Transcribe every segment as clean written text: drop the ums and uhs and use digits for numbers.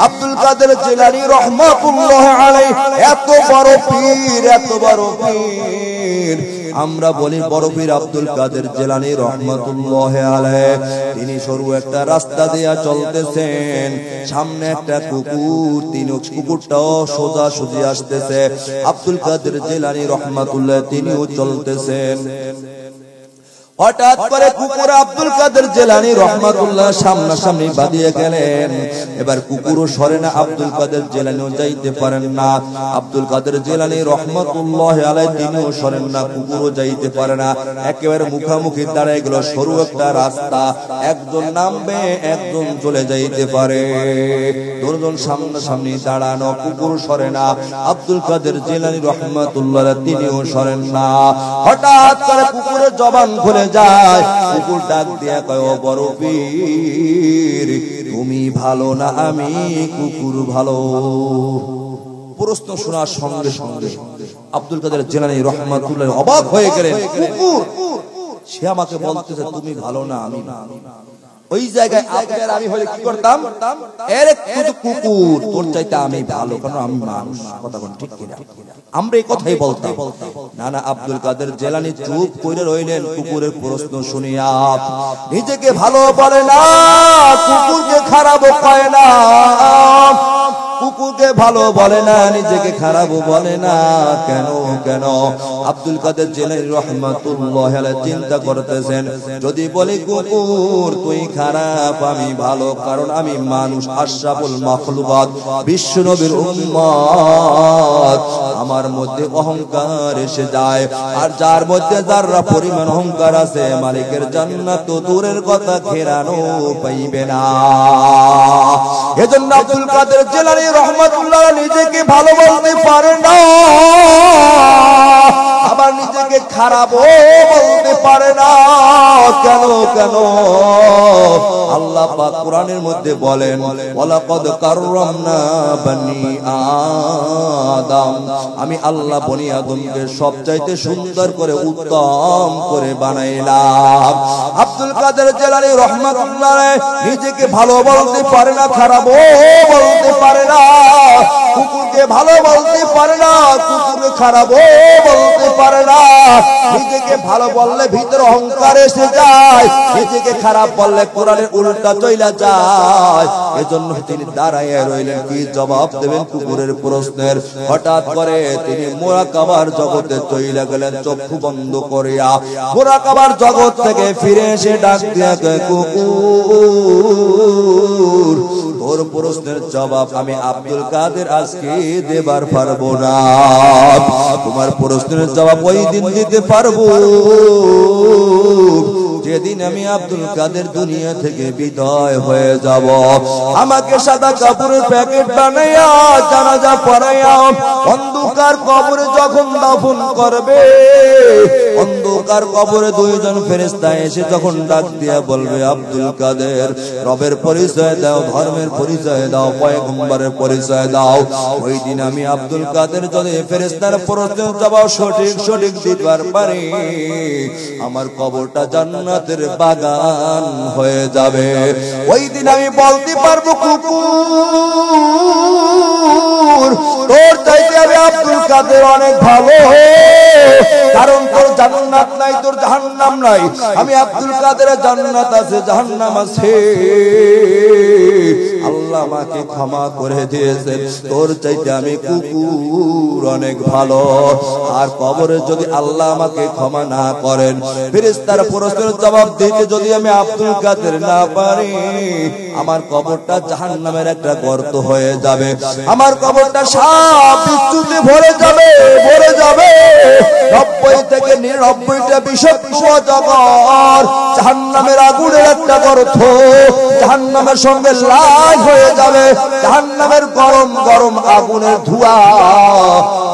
আব্দুল কাদের জিলানী রহমাতুল্লাহ আলাইহি এত বড় পীর, এত বড় পীর। আমরা বলি বড় পীর আব্দুল কাদের জিলানী রহমাতুল্লাহ আলাইহি। তিনি সরু একটা রাস্তা দিয়ে চলতেছেন, সামনে একটা কুকুর, তিনি কুকুরটাও সোজা সোজা আসতেছে। আব্দুল কাদের জিলানী রহমাতুল্লাহ তিনিও চলতেছেন। হঠাৎ করে কুকুর আব্দুল কাদের জিলানী রহমাতুল্লাহ সামনাসামনি বাঁধিয়ে গেলেন। এবার কুকুরও সরে না, আব্দুল কাদের জিলানীও যাইতে পারেন না। আব্দুল কাদের জিলানী রহমাতুল্লাহ আলাইহি তিনিও সরেন না, কুকুরও যাইতে পারে না। একেবারে মুখামুখি দাঁড়ায় গেল সরু একটা রাস্তা, একজন নামবে একজন চলে যাইতে পারে। দুজন সামনাসামনি দাঁড়ানো, কুকুর সরে না, আব্দুল কাদের জিলানী রহমাতুল্লাহ তিনিও সরেন না। হঠাৎ করে কুকুরের জবান খুলে যায়, কুকুর ডাক দিয়া কয়, ও বড় পীর, তুমি ভালো না আমি কুকুর ভালো? প্রশ্ন শোনার সঙ্গে সঙ্গে আব্দুল কাদের জিলানী রহমাতুল্লাহ অবাক হয়ে গেলেন। কুকুর সে আমাকে বলতেছে তুমি ভালো না আমি ভালো। ওই জায়গায় আপনার আমি হলে কি করতাম, এর একটু কুকুর তোর চাইতে আমি ভালো, কারণ আমি মানুষ। কথা কোন ঠিক কিনা? আমরা এই কথাই বলতাম। না না, আব্দুল কাদের জিলানী চুপ করে রইলেন কুকুরের প্রশ্ন শুনিয়া। নিজেকে ভালো বলে না, কুকুরকে খারাপ কয় না। কুকুরকে ভালো বলে না, নিজেকে খারাপ বলে না। কেন কেন? আব্দুল কাদের জিলানী রহমাতুল্লাহ আলাইহি চিন্তা করতেছেন, যদি বলি কুকুর তুই খারাপ আমি ভালো, কারণ আমি মানুষ, আশরাফুল মাখলুকাত, বিশ্ব নবীর উম্মত, আমার মধ্যে অহংকার এসে যায়। আর যার মধ্যে যারা পরিমাণ অহংকার আছে, মালিকের জান্নাত তো দূরের কথা ঘেরানো পাইবে না। এজন্য আব্দুল কাদের জিলানী রহমাতুল্লাহ নিজেকে ভালো বলতে পারে না, আবার নিজেকে খারাপও বলতে পারে না। কেন কেন? আল্লাহ পাক কোরআনের মধ্যে বলেন, ওয়ালাকাদ কাররামনা বনি আদম, আমি আল্লাহ বনি আদমকে সবচাইতে সুন্দর করে উত্তম করে বানাইলাম। আব্দুল কাদের জিলানী রহমাতুল্লাহ নিজেকে ভালো বলতে পারে না, খারাপও বলতে পারে না। কুকুরকে ভালো বলতে পারে না, কুকুরকে খারাপও বলতে পারে না। নিজেকে ভালো বললে ভিতরে অহংকার এসে যায়, নিজেকে খারাপ বললে কোরআনের উল্টা চইলা যায়। এজন্য তিনি দাঁড়ায় রইলেন, কি জবাব দেবেন কুকুরের প্রশ্নের? হঠাৎ করে তিনি মুরাকাবার জগতে চইলা গেলেন, চক্ষু বন্ধ করিয়া মুরাকাবার জগৎ থেকে ফিরে এসে ডাক দিয়া কয়, কুকুর তোর প্রশ্নের জবাব আমি আব্দুল কাদের আজকে দেবার পারবো না, তোমার প্রশ্নের জবাব ওই দিন দিতে পারবো যেদিন আমি আব্দুল কাদের দুনিয়া থেকে বিদায় হয়ে যাব। আমাকে সাদা কাপড়ের প্যাকেট বানাইয়া জানাজা পড়াইয়া অন্ধকার কবরে যখন দাফন করবে, অন্ধকার কবরে দুইজন ফেরেশতা এসে যখন ডাক দিয়া বলবে, আব্দুল কাদের রবের পরিচয় দাও, ধর্মের পরিচয় দাও, পয়গম্বরের পরিচয় দাও। ওই দিন আমি আব্দুল কাদের যদি ফেরেশতার প্রশ্নের জবাব সঠিক সঠিক দিবার পারি, আমার কবরটা জান্নাতের বাগান হয়ে যাবে। ওই দিন আমি বলতে পারবো, কুকুর তোর চাইতে আমি আব্দুল কাদের অনেক ভালো, কারণ তোর জান্নাত নাই, তোর জাহান্নাম নাই। আমি আব্দুল কাদের জান্নাত আছে, জাহান্নাম আছে। আল্লাহ আমাকে ক্ষমা করে দিয়েছেন, তোর চাইতে আমি কুকুর অনেক ভালো। আর কবরে যদি আল্লাহ আমাকে ক্ষমা না করেন, ফেরেশতার প্রশ্নের জবাব দিতে যদি আমি আব্দুল কাদের না পারি, আমার কবরটা জাহান্নামের একটা গর্ত হয়ে যাবে, আমার কবরটা সাপ বিচ্ছুতে ভরে যাবে, ভরে যাবে। 90 থেকে 99টা বিষাক্ত জগৎ জাহান্নামের আগুনের একটা গর্ত, জাহান্নামের সঙ্গে লাল হয়ে যাবে, জাহান্নামের গরম গরম আগুনের ধোঁয়া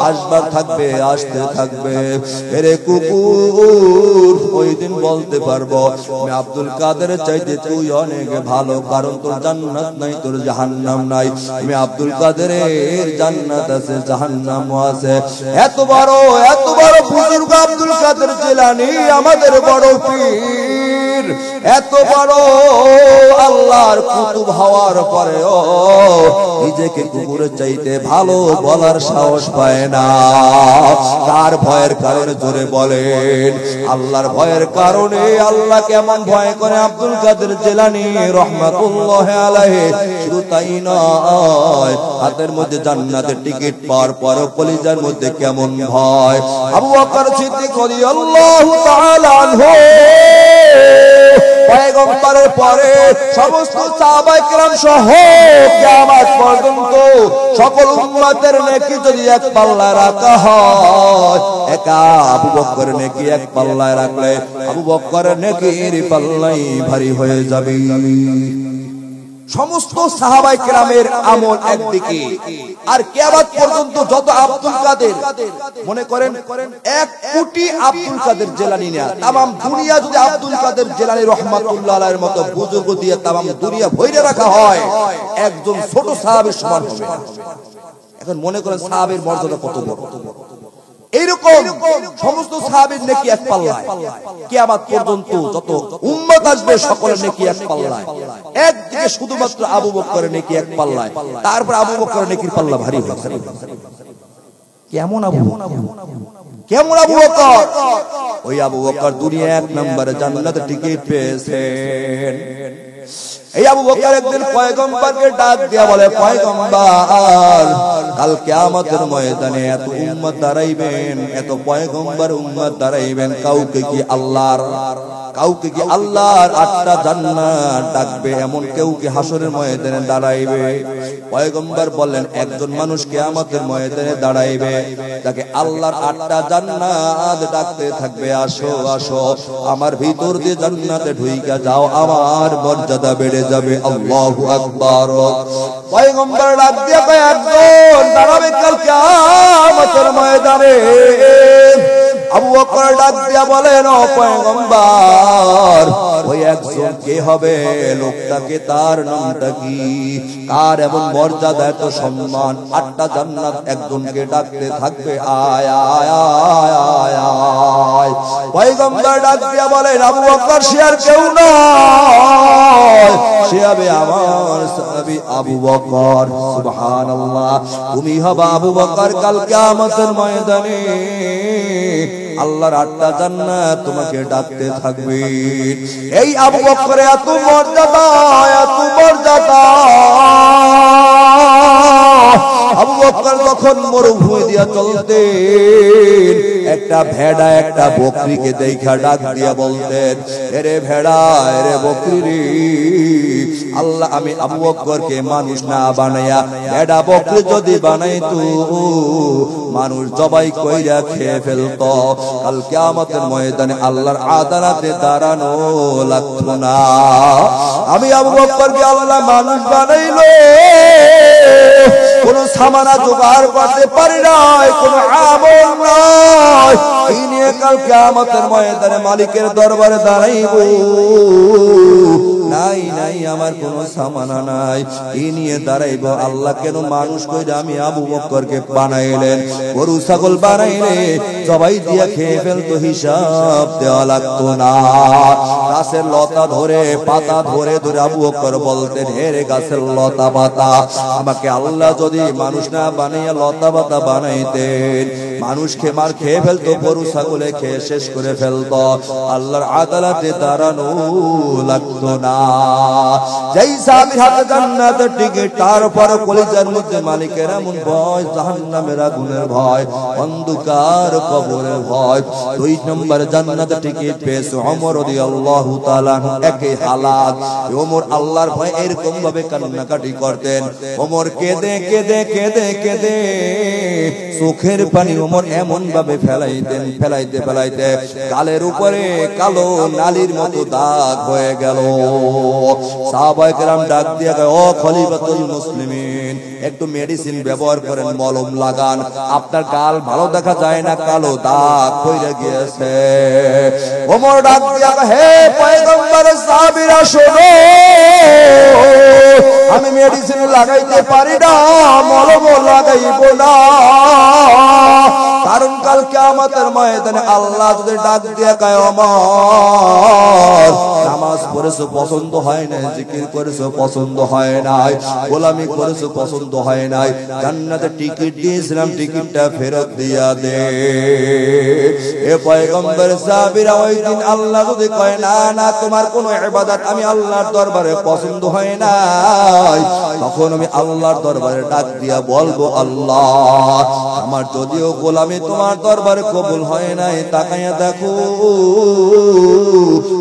আসবার থাকবে, আসতে থাকবে। এরে কুকুর ওই দিন বলতে পারবো, আমি আব্দুল কাদের চাইতে তুই অনেক ভালো, কারণ তোর জান্নাত নাই, তোর জাহান্নাম নাই। আমি আব্দুল কাদেরের জান্নাত আছে, জাহান্নাম আছে। এত বড় বুজুর্গ আব্দুল কাদের জিলানী আমাদের বড় পীর, এত বড় আল্লাহর কুতুব হওয়ার পরেও নিজেকে কুকুরের চাইতে ভালো বলার সাহস পায় না। কার ভয়ের কারণে জোরে বলেন? আল্লাহর ভয়ের কারণে। আল্লাহ কেমন ভয় করে আব্দুল কাদের জিলানী রাহমাতুল্লাহি আলাইহি। শুধু তাই নয়, হাতের মধ্যে জান্নাতের টিকিট পাওয়ার পরও কলিজার মধ্যে কেমন ভয়। আবু বকর সিদ্দিক রাদিয়াল্লাহু তাআলা আনহু পয়গম্বরের পরে সমস্ত সাহাবায়ে কেরাম সহ কিয়ামত পর্যন্ত সকল উম্মতের নেকি যদি এক পাল্লায় রাখা হয়, একা আবু বকরের নেকি এক পাল্লায় রাখলে আবু বকরের নেকির পাল্লাই ভারী হয়ে যাবে। সমস্ত সাহাবায়ে কেরামের আমল একদিকে, আর কিয়ামত পর্যন্ত যত আব্দুল কাদের, মনে করেন 1 কোটি আব্দুল কাদের জিলানী না, तमाम দুনিয়া যদি আব্দুল কাদের জিলানী রাহমাতুল্লাহ আলাইহির মতো বুজুর্গ দিয়ে तमाम দুনিয়া ভরে রাখা হয়, একজন ছোট সাহাবীর সমান হবে না। এখন মনে করেন সাহাবীর মর্যাদা কত বড়। এইরকম সমস্ত সাহাবীর নেকি এক পাল্লায়, কিয়ামত পর্যন্ত যত উম্মত আসবে সকলের নেকি এক পাল্লায়। একদিকে শুধুমাত্র আবু বকরের নেকি এক পাল্লায়, তারপর আবু বকরের নেকির পাল্লা ভারী হয়ে যাবে। কেমন আবু বকর? ওই আবু বকর দুনিয়া 1 নম্বরে জান্নাতের টিকিট পেয়েছেন। এই আবু বকর একদিন পয়গম্বরকে ডাক দিয়া বলে, পয়গম্বর, কাল কিয়ামতের ময়দানে এত উম্মত দাঁড়াইবেন, এত পয়গম্বর উম্মত দাঁড়াইবেন, কাউকে কি আল্লাহর 8টা জান্নাত ডাকবে এমন কেউ কি হাসরের ময়দানে দাঁড়াইবে? পয়গম্বর বললেন, একজন মানুষ কিয়ামতের ময়দানে দাঁড়াইবে, তাকে আল্লাহর 8টা জান্নাত ডাকতে থাকবে, আসো আসো আমার ভিতর দিয়ে জান্নাতে ঢুইকা যাও, আমার মর্যাদা বেড়ে যাবে। আল্লাহু আকবার। পয়গম্বর ডাক দিয়ে কয়, একজন দাঁড়াবে কাল কিয়ামতের ময়দানে। আবু বকর ডাক দিয়া বলেন, ও পয়গম্বর, ওই একজন কে হবে? লোকটাকে, তার নামটা কি? কার এমন মর্যাদা, এত সম্মান? 8টা জান্নাত একজনকে ডাকতে থাকবে, আয় আয় আয় আয় আয়। পয়গম্বর ডাক দিয়া বলেন, আবু বকর, সে আর কেউ নয়, সে হবে আমার সাহাবী আবু বকর। সুবহানাল্লাহ। তুমি হবা আবু বকর কাল কিয়ামতের ময়দানে, আল্লাহর 8টা জান্নাত তোমাকে ডাকতে থাকবে। এই আবু বকরের এত মর্যাদা, এত মর্যাদা। আবু বকর যখন মরুভূমি দিয়া চলতেন, একটা ভেড়া একটা বকরিকে দেখা ডাক দিয়া বলতেন, এরে ভেড়া, এরে বকরি রে, আল্লাহ আমি আবু বকরকে মানুষ না বানাইয়া ভেড়া বকরি যদি বানাইতো, মানুষ জবাই কইরা খেয়ে ফেলতো, কাল কিয়ামতের ময়দানে আল্লাহর আদালতে দাঁড়ানো লাগতো না। আমি আবু বকরকে আল্লাহ মানুষ বানাইলো, কোন সামানা জোগাড় করতে পারি নাই, কোন আমল নাই, এই নিয়ে কাল কিয়ামতের ময়দানে মালিকের দরবারে দাঁড়াইবো। নাই নাই, আমার কোন সামানা নাই, এই নিয়ে দাঁড়াইবো। আল্লাহ কেন মানুষ কইরা আমি আবু বকরকে বানাইলেন? গরু ছাগল বানাইলে সবাই দিয়া খেয়ে ফেলতো, হিসাব দেওয়া লাগতো না। গাছের লতা ধরে, পাতা ধরে ধরে আবু বকর বলতেন, হেরে গাছের লতা পাতা, আমাকে আল্লাহ যদি মানুষ না বানাইয়া লতা পাতা বানাইতেন, মানুষ মার খেয়ে ফেলতো, গরু ছাগলে খেয়ে শেষ করে ফেলতো, আল্লাহর আদালতে দাঁড়ানো লাগতো না। যেই সাহাবীর হাতে জান্নাতের টিকিট, তারপর কলিজার মধ্যে মালিকের এমন ভয়, জাহান্নামের আগুনের ভয়, অন্ধকার কবরের ভয়। 2 নম্বর জান্নাতের টিকিট পেয়েছে ওমর রাদিয়াল্লাহু তাআলা। একই হালাত, ওমর আল্লাহর ভয় এরকম ভাবে কান্নাকাটি করতেন। ওমর কেঁদে কেঁদে কেঁদে কেঁদে চোখের পানি ওমর এমন ভাবে ফেলাইতেন, ফেলাইতে ফেলাইতে গালের উপরে কালো নালির মতো দাগ হয়ে গেল। সাহাবায়ে কেরাম ডাক দিয়ে কয়, ও খলিফাতুল মুসলিমিন, একটু মেডিসিন ব্যবহার করেন, মলম লাগান, আপনার গাল ভালো দেখা যায় না, কালো দাগ হয়ে গিয়েছে। ওমর ডাক দিয়া কয়, হে পয়গম্বরের সাহাবীরা শোনো, আমি মেডিসিন লাগাইতে পারি না, মলম লাগাইব না, কারণ কাল কিয়ামত কিয়ামতের ময়দানে আল্লাহ যদি ডাক দিয়ে কয় ওমর নামাজ পড়েছো পছন্দ হয় না, জিকির করেছো পছন্দ হয় নাই, গোলামি করেছো পছন্দ হয় নাই, জান্নাতে টিকিট দিয়েছিলাম টিকিটটা ফেরত দিয়া দে। এ পয়গম্বর সাহাবীরা ওই দিন আল্লাহ যদি কয় না না তোমার কোনো ইবাদত আমি আল্লাহর দরবারে পছন্দ হয় নাই, তখন আমি আল্লাহর দরবারে ডাক দিয়া বলবো আল্লাহ আমার যদিও গোলামি তোমার দরবারে কবুল হয় নাই, তাকাইয়া দেখো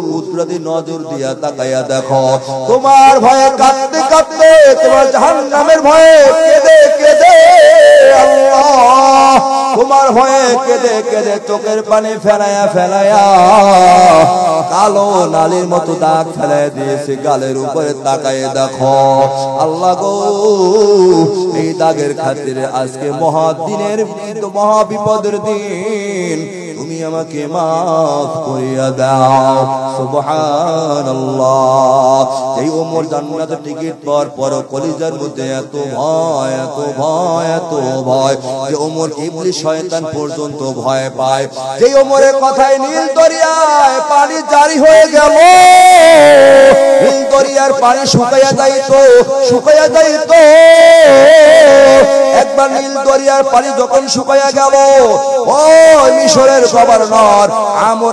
কুদরতি নজর দিয়া তাকাইয়া দেখো, তোমার ভয়ে কাঁদতে কাঁদতে তোমার জাহান্নামের ভয়ে কেঁদে কেঁদে আল্লাহ তোমার ভয়ে কেঁদে কেঁদে চোখের পানি ফেলায়া ফেলায়া কালো নালির মতো দাগ ফেলাই দিয়েছে গালের উপরে, তাকাইয়ে দেখো আল্লাহ গো এই দাগের খাতিরে আজকে মহাদিনের মহাবিপদের দিন তুমি আমাকে মাফ করিয়া দাও। সুবহানাল্লাহ। এই ওমর জান্নাতের টিকিট পাওয়ার পর কলিজার মধ্যে এত ভয় এত ভয় এত ভয় যে ওমর ইবলিস শয়তান পর্যন্ত ভয় পায়। যে ওমরের কথায় নীল দরিয়ায় পানি জারি হয়ে গেল, নীল দরিয়ার পানি শুকাইয়া যাইতো শুকাইয়া যাইতো, একবার নীল দরিয়ার পানি যখন শুকাইয়া গেল ওই মিশরের গভর্নর আমর